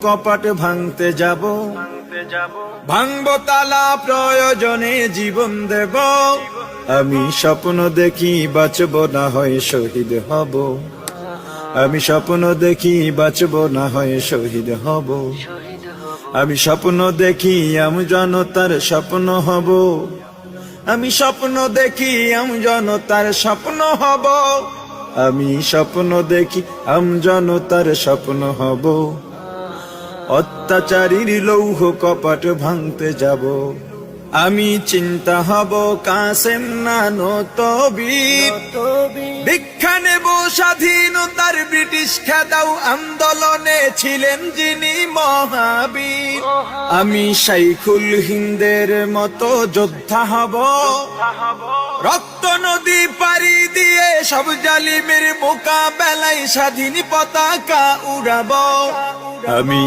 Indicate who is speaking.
Speaker 1: কপাট ভাঙতে যাব, ভাঙবো তালা প্রয়োজনে জীবন দেব। আমি স্বপ্ন দেখি বাঁচব না হয় শহীদ হব, আমি স্বপ্ন দেখি বাঁচব না হয় শহীদ হব। আমি স্বপ্ন দেখি আমি জনতার স্বপ্ন হব, আমি স্বপ্ন দেখি আমি জনতার স্বপ্ন হব। আমি স্বপ্ন দেখি আমি জনতার স্বপ্ন হব। অত্যাচারীর লৌহ কপাট ভাঙতে যাব, আমি চিন্তা হব কাসেম নানত বীর। ভিক্ষা নেব স্বাধীনতার ব্রিটিশ খেদাও আন্দোলনে ছিলেন যিনি মহাবীর। আমি শাইখুল হিন্দের মতো যোদ্ধা হব, রক্ত নদী পাড়ি দিয়ে সব জালিমের মোকাবেলায় স্বাধীন পতাকা উড়াবো। আমি